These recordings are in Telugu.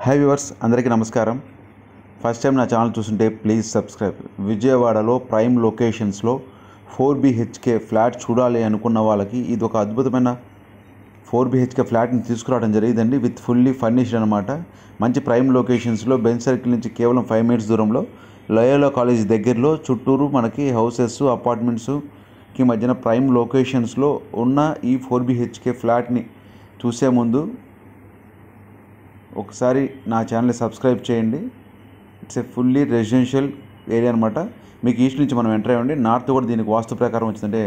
హై వ్యూవర్స్ అందరికీ నమస్కారం. ఫస్ట్ టైం నా ఛానల్ చూస్తుంటే ప్లీజ్ సబ్స్క్రైబ్. విజయవాడలో ప్రైమ్ లొకేషన్స్లో 4 BHK ఫ్లాట్ చూడాలి అనుకున్న వాళ్ళకి ఇది ఒక అద్భుతమైన 4 BHK ఫ్లాట్ని తీసుకురావడం జరిగిందండి. విత్ ఫుల్లీ ఫర్నిష్డ్ అనమాట. మంచి ప్రైమ్ లొకేషన్స్లో బెంచ్ సర్కిల్ నుంచి కేవలం 5 minutes దూరంలో లయోలా కాలేజ్ దగ్గరలో చుట్టూరు మనకి హౌసెస్ అపార్ట్మెంట్స్కి మధ్యన ప్రైమ్ లొకేషన్స్లో ఉన్న ఈ 4 BHK ఫ్లాట్ని చూసే ముందు ఒకసారి నా ఛానల్ని సబ్స్క్రైబ్ చేయండి. It's a fully residential area అనమాట. మీకు ఈస్ట్ నుంచి మనం ఎంటర్ అయ్యండి. నార్త్ కూడా దీనికి వాస్తు ప్రకారం వచ్చిందంటే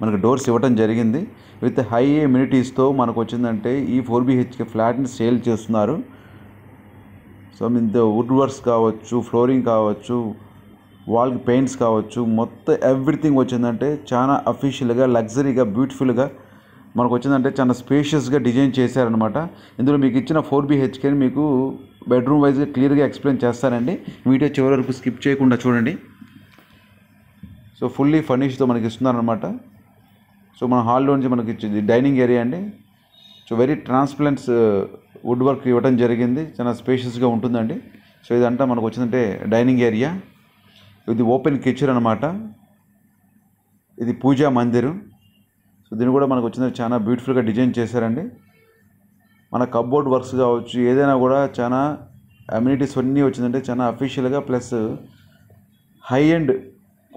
మనకు డోర్స్ ఇవ్వడం జరిగింది. విత్ హై ఎమ్యూనిటీస్తో మనకు వచ్చిందంటే ఈ 4 BHK ఫ్లాట్ని సేల్ చేస్తున్నారు. సో మీ వుడ్ వర్క్స్ కావచ్చు, ఫ్లోరింగ్ కావచ్చు, వాల్కి పెయింట్స్ కావచ్చు, మొత్తం ఎవ్రీథింగ్ వచ్చిందంటే చాలా అఫీషియల్గా, లగ్జరీగా, బ్యూటిఫుల్గా మనకు వచ్చిందంటే చాలా స్పేషియస్గా డిజైన్ చేశారనమాట. ఇందులో మీకు ఇచ్చిన 4 BHKని మీకు బెడ్రూమ్ వైజ్గా క్లియర్గా ఎక్స్ప్లెయిన్ చేస్తానండి. వీడియో చివరి వరకు స్కిప్ చేయకుండా చూడండి. సో ఫుల్లీ ఫర్నిష్డ్తో మనకి ఇస్తున్నారనమాట. సో మన హాల్లో నుంచి మనకి ఇచ్చింది డైనింగ్ ఏరియా అండి. So very transparent wood work ఇవ్వడం జరిగింది. చాలా స్పేషియస్గా ఉంటుందండి. సో ఇదంతా మనకు వచ్చిందంటే డైనింగ్ ఏరియా. ఇది ఓపెన్ కిచెన్ అనమాట. ఇది పూజా మందిరం. సో దీన్ని కూడా మనకు వచ్చింది చాలా బ్యూటిఫుల్గా డిజైన్ చేశారండి. మన కప్బోర్డ్ వర్క్స్ కావచ్చు, ఏదైనా కూడా చాలా అమ్యూనిటీస్ అన్నీ వచ్చిందంటే చాలా అఫీషియల్గా ప్లస్ హై అండ్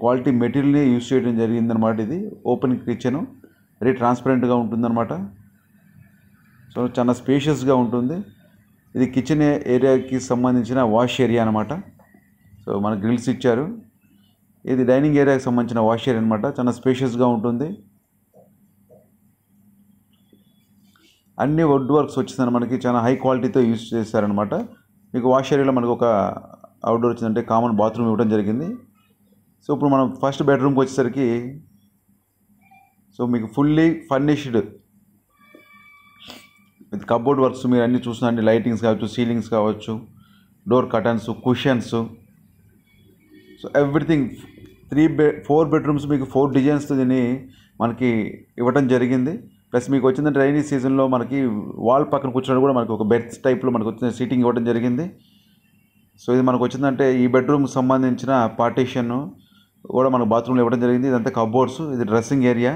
క్వాలిటీ మెటీరియల్ని యూజ్ చేయడం జరిగిందనమాట. ఇది ఓపెన్ కిచెను వెరీ ట్రాన్స్పరెంట్గా ఉంటుందన్నమాట. సో చాలా స్పేషియస్గా ఉంటుంది. ఇది కిచెన్ ఏరియాకి సంబంధించిన వాష్ ఏరియా అనమాట. సో మన గ్రిల్స్ ఇచ్చారు. ఇది డైనింగ్ ఏరియాకి సంబంధించిన వాష్ ఏరియా అనమాట. చాలా స్పేషియస్గా ఉంటుంది. అన్ని వుడ్ వర్క్స్ వచ్చిందని మనకి చాలా హై క్వాలిటీతో యూజ్ చేశారనమాట. మీకు వాష్ ఏరియాలో మనకు ఒక అవుట్డోర్ వచ్చిందంటే కామన్ బాత్రూమ్ ఇవ్వడం జరిగింది. సో ఇప్పుడు మనం ఫస్ట్ బెడ్రూమ్కి వచ్చేసరికి సో మీకు fully furnished with cupboard works మీరు అన్నీ చూస్తున్నారండి. లైటింగ్స్ కావచ్చు, సీలింగ్స్ కావచ్చు, door curtains, cushions, so everything 4 bedrooms మీకు 4 డిజైన్స్తో దీన్ని మనకి ఇవ్వడం జరిగింది. ప్లస్ మీకు వచ్చిందంటే రైనీ సీజన్లో మనకి వాల్ పక్కన కూర్చోవడం కూడా మనకి ఒక బెడ్ టైప్లో మనకు వచ్చిన సీటింగ్ ఇవ్వడం జరిగింది. సో ఇది మనకు వచ్చిందంటే ఈ బెడ్రూమ్కి సంబంధించిన పార్టీషన్ కూడా మనకు బాత్రూమ్లో ఇవ్వడం జరిగింది. ఇదంతా కబోర్డ్స్, ఇది డ్రెస్సింగ్ ఏరియా.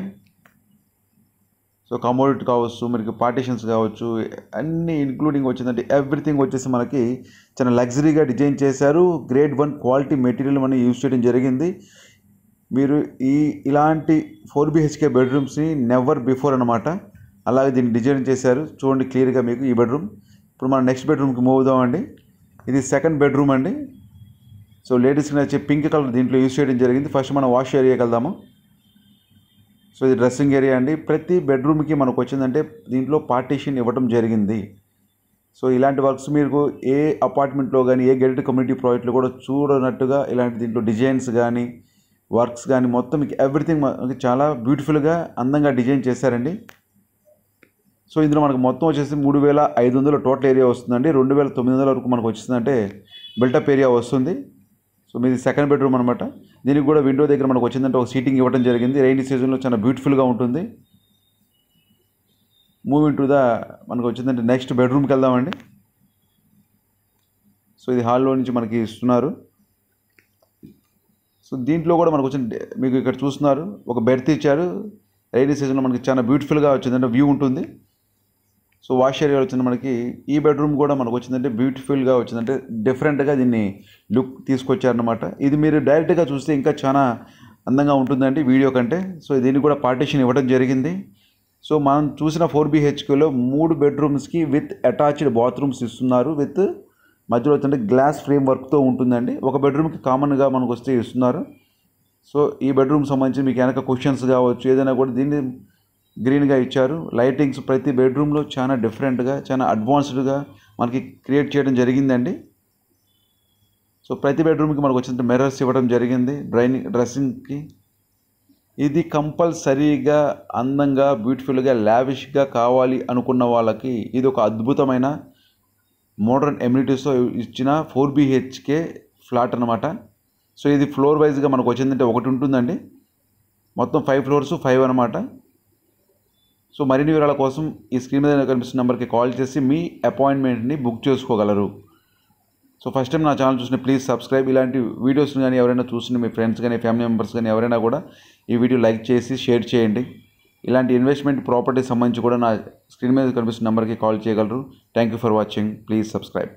సో కమోడిటీ కావచ్చు, మనకి పార్టీషన్స్ కావచ్చు, అన్నీ ఇంక్లూడింగ్ వచ్చిందంటే ఎవ్రీథింగ్ వచ్చేసి మనకి చాలా లగ్జరీగా డిజైన్ చేశారు. గ్రేడ్ 1 క్వాలిటీ మెటీరియల్ మనం యూజ్ చేయడం జరిగింది. మీరు ఇలాంటి 4 BHK బెడ్రూమ్స్ని నెవర్ బిఫోర్ అనమాట. అలాగే దీన్ని డిజైన్ చేశారు. చూడండి క్లియర్గా మీకు ఈ బెడ్రూమ్. ఇప్పుడు మనం నెక్స్ట్ బెడ్రూమ్కి మూవ్ అవుదామండి. ఇది సెకండ్ బెడ్రూమ్ అండి. సో లేడీస్కి నచ్చే పింక్ కలర్ దీంట్లో యూజ్ చేయడం జరిగింది. ఫస్ట్ మనం వాష్ ఏరియాకి వెళ్దాము. సో ఇది డ్రెస్సింగ్ ఏరియా అండి. ప్రతి బెడ్రూమ్కి మనకు వచ్చిందంటే దీంట్లో పార్టీషన్ ఇవ్వడం జరిగింది. సో ఇలాంటి వర్క్స్ మీకు ఏ అపార్ట్మెంట్లో కానీ ఏ గెటెడ్ కమ్యూనిటీ ప్రాజెక్ట్లో కూడా చూడనట్టుగా ఇలాంటి దీంట్లో డిజైన్స్ కానీ వర్క్స్ కానీ మొత్తం మీకు ఎవ్రీథింగ్ చాలా బ్యూటిఫుల్గా అందంగా డిజైన్ చేశారండి. సో ఇందులో మనకు మొత్తం వచ్చేసి 3,500 టోటల్ ఏరియా వస్తుందండి. 2,900 వరకు మనకు వచ్చిందంటే బిల్టప్ ఏరియా వస్తుంది. సో మీది సెకండ్ బెడ్రూమ్ అనమాట. దీనికి కూడా విండో దగ్గర మనకు వచ్చిందంటే ఒక సీటింగ్ ఇవ్వడం జరిగింది. రైనీ సీజన్లో చాలా బ్యూటిఫుల్గా ఉంటుంది. మూవింగ్ టు ద మనకు వచ్చిందంటే నెక్స్ట్ బెడ్రూమ్కి వెళ్దామండి. సో ఇది హాల్లో నుంచి మనకి ఇస్తున్నారు. సో దీంట్లో కూడా మనకు వచ్చిన మీకు ఇక్కడ చూస్తున్నారు ఒక బెడ్ ఇచ్చారు. రైనీ సీజన్లో మనకి చాలా బ్యూటిఫుల్గా వచ్చిందంటే వ్యూ ఉంటుంది. సో వాష్ ఏరియా వచ్చింది మనకి. ఈ బెడ్రూమ్ కూడా మనకు వచ్చిందంటే బ్యూటిఫుల్గా వచ్చిందంటే డిఫరెంట్గా దీన్ని లుక్ తీసుకొచ్చారనమాట. ఇది మీరు డైరెక్ట్గా చూస్తే ఇంకా చాలా అందంగా ఉంటుందండి వీడియో కంటే. సో దీనికి కూడా పార్టీషన్ ఇవ్వడం జరిగింది. సో మనం చూసిన 4 BHKలో 3 bedrooms విత్ అటాచ్డ్ బాత్రూమ్స్ ఇస్తున్నారు. విత్ మధ్యలో వచ్చంటే గ్లాస్ ఫ్రేమ్ వర్క్తో ఉంటుందండి. ఒక బెడ్రూమ్కి కామన్గా మనకు వస్తే ఇస్తున్నారు. సో ఈ బెడ్రూమ్ సంబంధించి మీకు వెనక కుషన్స్ కావచ్చు, ఏదైనా కూడా దీన్ని గ్రీన్గా ఇచ్చారు. లైటింగ్స్ ప్రతి బెడ్రూమ్లో చాలా డిఫరెంట్గా, చాలా అడ్వాన్స్డ్గా మనకి క్రియేట్ చేయడం జరిగిందండి. సో ప్రతి బెడ్రూమ్కి మనకు వచ్చిన మిర్రర్స్ ఇవ్వడం జరిగింది డ్రెస్సింగ్కి. ఇది కంపల్సరీగా అందంగా, బ్యూటిఫుల్గా, లావిష్గా కావాలి అనుకున్న వాళ్ళకి ఇది ఒక అద్భుతమైన మోడర్న్ ఎమ్యూనిటీస్తో ఇచ్చిన 4 BHK ఫ్లాట్ అనమాట. సో ఇది ఫ్లోర్ వైజ్గా మనకు వచ్చిందంటే ఒకటి ఉంటుందండి. మొత్తం 5 floors 5 అనమాట. సో మరిన్ని వివరాల కోసం ఈ స్క్రీన్ మీద కనిపిస్తున్న నెంబర్కి కాల్ చేసి మీ అపాయింట్మెంట్ని బుక్ చేసుకోగలరు. సో ఫస్ట్ టైం నా ఛానల్ చూసిన ప్లీజ్ సబ్స్క్రైబ్. ఇలాంటి వీడియోస్ కానీ ఎవరైనా చూసిన మీ ఫ్రెండ్స్ కానీ ఫ్యామిలీ మెంబర్స్ కానీ ఎవరైనా కూడా ఈ వీడియో లైక్ చేసి షేర్ చేయండి. ఇలాంటి ఇన్వెస్ట్మెంట్ ప్రాపర్టీ సంబంధించి కూడా నా స్క్రీన్ మీద కనిపిస్తున్న నెంబర్కి కాల్ చేయగలరు. Thank you for watching. Please subscribe.